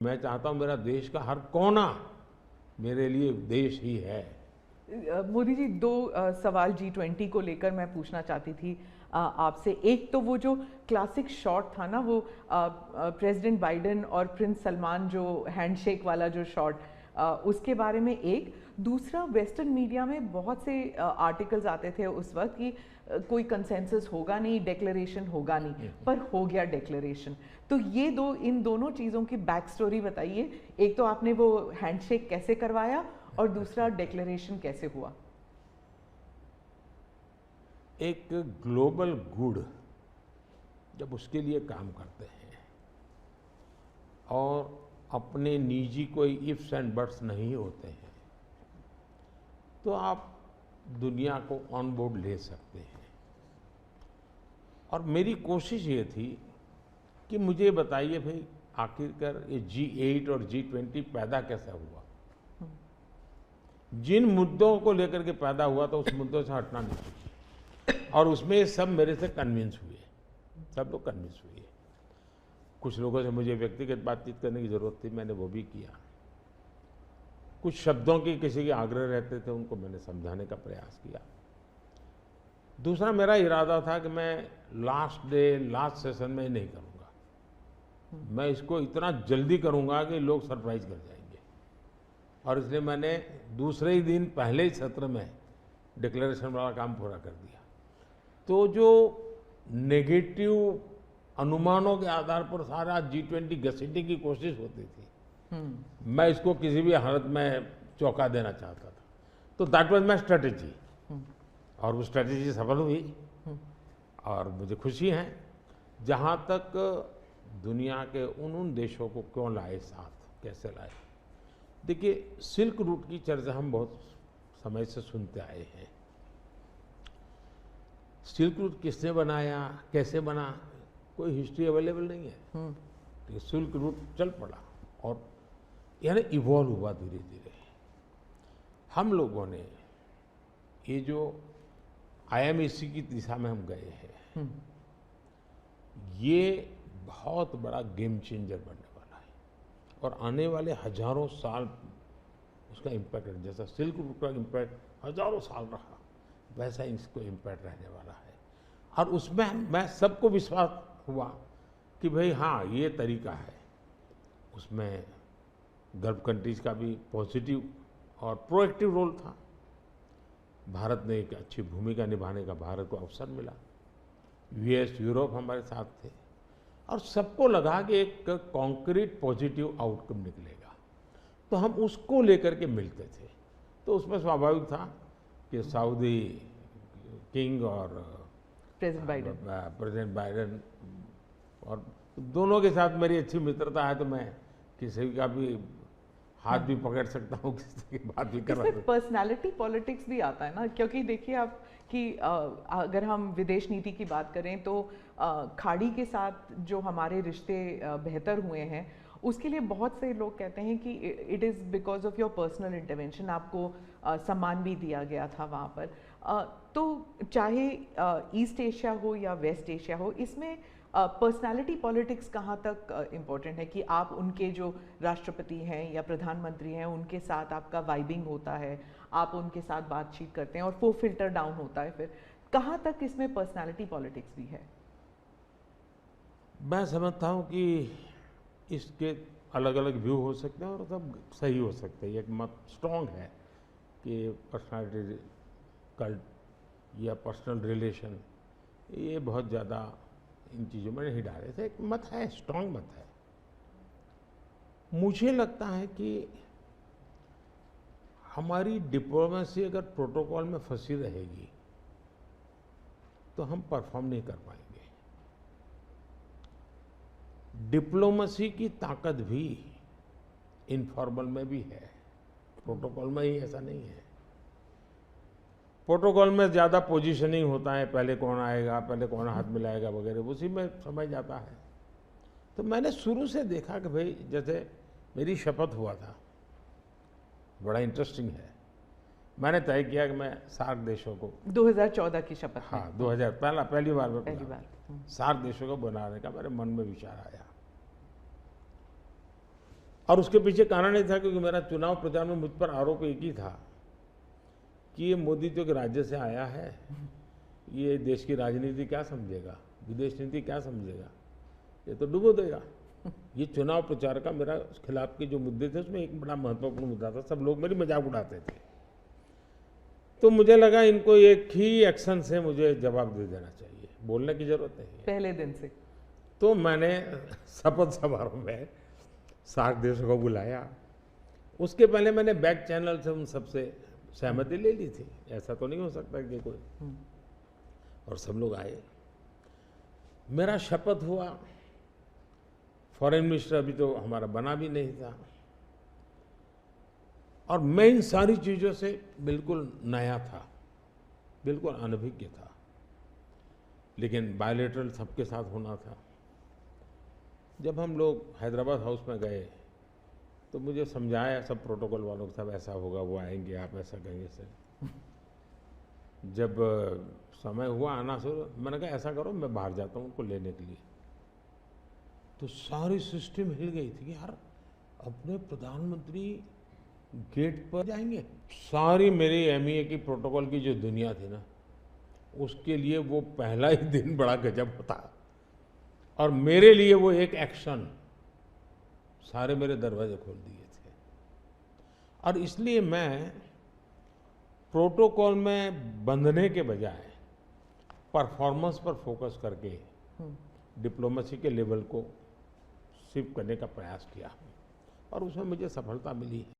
मैं चाहता हूं मेरा देश का हर कोना मेरे लिए देश ही है। मोदी जी, दो सवाल G20 को लेकर मैं पूछना चाहती थी आपसे। एक तो वो जो क्लासिक शॉट था ना, वो प्रेसिडेंट बाइडेन और प्रिंस सलमान जो हैंडशेक वाला जो शॉट, उसके बारे में एक। दूसरा, वेस्टर्न मीडिया में बहुत से आर्टिकल्स आते थे उस वक्त कि कोई कंसेंसस होगा नहीं, डिक्लेरेशन होगा नहीं, पर हो गया डिक्लेरेशन। तो ये दो, इन दोनों चीज़ों की बैक स्टोरी बताइए। एक तो आपने वो हैंडशेक कैसे करवाया, और दूसरा डिक्लेरेशन कैसे हुआ? एक ग्लोबल गुड जब उसके लिए काम करते हैं और अपने निजी कोई इफ्स एंड बट्स नहीं होते हैं, तो आप दुनिया को ऑन बोर्ड ले सकते हैं। और मेरी कोशिश ये थी कि मुझे बताइए भाई, आखिरकार ये G8 और G20 पैदा कैसे हुआ। जिन मुद्दों को लेकर के पैदा हुआ तो उस मुद्दों से हटना नहीं चाहिए, और उसमें सब मेरे से कन्विंस हुए, सब लोग कन्विंस हुए। कुछ लोगों से मुझे व्यक्तिगत बातचीत करने की जरूरत थी, मैंने वो भी किया। कुछ शब्दों की किसी के आग्रह रहते थे, उनको मैंने समझाने का प्रयास किया। दूसरा, मेरा इरादा था कि मैं लास्ट डे लास्ट सेशन में नहीं करूंगा, मैं इसको इतना जल्दी करूंगा कि लोग सरप्राइज कर जाएंगे। और इसलिए मैंने दूसरे ही दिन पहले ही सत्र में डिक्लेरेशन वाला काम पूरा कर दिया। तो जो नेगेटिव अनुमानों के आधार पर सारा G20 घसीटने की कोशिश होती थी, मैं इसको किसी भी हालत में चौंका देना चाहता था। तो दैट वाज माय स्ट्रेटेजी, और वो स्ट्रेटेजी सफल हुई। और मुझे खुशी है, जहाँ तक दुनिया के उन देशों को क्यों लाए साथ, कैसे लाए। देखिए, सिल्क रूट की चर्चा हम बहुत समय से सुनते आए हैं। सिल्क रूट किसने बनाया, कैसे बना, कोई हिस्ट्री अवेलेबल नहीं है। तो सिल्क रूट चल पड़ा और यानी इवॉल्व हुआ धीरे धीरे। हम लोगों ने ये जो IMEC की दिशा में हम गए हैं, ये बहुत बड़ा गेम चेंजर बनने वाला है, और आने वाले हजारों साल उसका इम्पैक्ट है। जैसा सिल्क रूट का इम्पैक्ट हजारों साल रहा, वैसा इसको इम्पैक्ट रहने वाला है। और उसमें मैं सबको विश्वास हुआ कि भाई हाँ, ये तरीका है। उसमें गल्फ कंट्रीज का भी पॉजिटिव और प्रोएक्टिव रोल था। भारत ने एक अच्छी भूमिका निभाने का भारत को अवसर मिला। US, यूरोप हमारे साथ थे, और सबको लगा कि एक कॉन्क्रीट पॉजिटिव आउटकम निकलेगा, तो हम उसको लेकर के मिलते थे। तो उसमें स्वाभाविक था कि सऊदी किंग और प्रेसिडेंट बाइडेन और दोनों के साथ मेरी अच्छी मित्रता है, तो मैं किसी का भी हाथ भी पकड़ सकता हूँ, किसी की बात भी कर सकता हूँ। पर्सनालिटी पॉलिटिक्स भी आता है ना, क्योंकि देखिए आप कि अगर हम विदेश नीति की बात करें तो खाड़ी के साथ जो हमारे रिश्ते बेहतर हुए हैं, उसके लिए बहुत से लोग कहते हैं कि it is because of your personal intervention. आपको सम्मान भी दिया गया था वहाँ पर। तो चाहे ईस्ट एशिया हो या वेस्ट एशिया हो, इसमें पर्सनालिटी पॉलिटिक्स कहाँ तक इम्पोर्टेंट है कि आप उनके जो राष्ट्रपति हैं या प्रधानमंत्री हैं, उनके साथ आपका वाइबिंग होता है, आप उनके साथ बातचीत करते हैं और वो फिल्टर डाउन होता है। फिर कहाँ तक इसमें पर्सनालिटी पॉलिटिक्स भी है? मैं समझता हूँ कि इसके अलग अलग व्यू हो सकते हैं और सब सही हो सकते हैं। एक मत स्ट्रॉन्ग है कि पर्सनालिटी कल्ट या पर्सनल रिलेशन, ये बहुत ज़्यादा इन चीज़ों में नहीं डाले थे। एक मत है, स्ट्रॉन्ग मत है। मुझे लगता है कि हमारी डिप्लोमेसी अगर प्रोटोकॉल में फंसी रहेगी तो हम परफॉर्म नहीं कर पाएंगे। डिप्लोमेसी की ताकत भी इनफॉर्मल में भी है, प्रोटोकॉल में ही ऐसा नहीं है। प्रोटोकॉल में ज़्यादा पोजीशनिंग होता है, पहले कौन आएगा, पहले कौन हाथ मिलाएगा वगैरह, उसी में समझ जाता है। तो मैंने शुरू से देखा कि भाई, जैसे मेरी शपथ हुआ था, बड़ा इंटरेस्टिंग है। मैंने तय किया कि मैं सार्क देशों को 2014 की शपथ। हाँ, 2000 पहली बार पहली बार सार्क देशों को बनाने का मेरे मन में विचार आया। और उसके पीछे कारण ये था क्योंकि मेरा चुनाव प्रचार में मुझ पर आरोप एक ही था कि ये मोदी तो एक राज्य से आया है, ये देश की राजनीति क्या समझेगा, विदेश नीति क्या समझेगा, ये तो डुबो देगा। ये चुनाव प्रचार का मेरा खिलाफ के जो मुद्दे थे उसमें एक बड़ा महत्वपूर्ण मुद्दा था। सब लोग मेरी मजाक उड़ाते थे। तो मुझे लगा इनको एक ही एक्शन से मुझे जवाब दे देना चाहिए, बोलने की जरूरत नहीं है। पहले दिन से तो मैंने शपथ समारोह में 60 देशों को बुलाया। उसके पहले मैंने बैक चैनल से उन सबसे सहमति ले ली थी, ऐसा तो नहीं हो सकता कि कोई, और सब लोग आए। मेरा शपथ हुआ। फॉरेन मिनिस्टर अभी तो हमारा बना भी नहीं था, और मैं इन सारी चीज़ों से बिल्कुल नया था, बिल्कुल अनभिज्ञ था, लेकिन बायलैटरल सबके साथ होना था। जब हम लोग हैदराबाद हाउस में गए तो मुझे समझाया सब प्रोटोकॉल वालों को, सब ऐसा होगा, वो आएंगे, आप ऐसा कहेंगे सर। जब समय हुआ आना शुरू, मैंने कहा ऐसा करो मैं बाहर जाता हूँ उनको लेने के लिए। तो सारी सिस्टम हिल गई थी कि यार अपने प्रधानमंत्री गेट पर जाएंगे। सारी मेरी एमईए की प्रोटोकॉल की जो दुनिया थी ना, उसके लिए वो पहला ही दिन बड़ा गजब होता, और मेरे लिए वो एक एक्शन सारे मेरे दरवाजे खोल दिए थे। और इसलिए मैं प्रोटोकॉल में बंधने के बजाय परफॉर्मेंस पर फोकस करके डिप्लोमेसी के लेवल को शिफ्ट करने का प्रयास किया, और उसमें मुझे सफलता मिली है।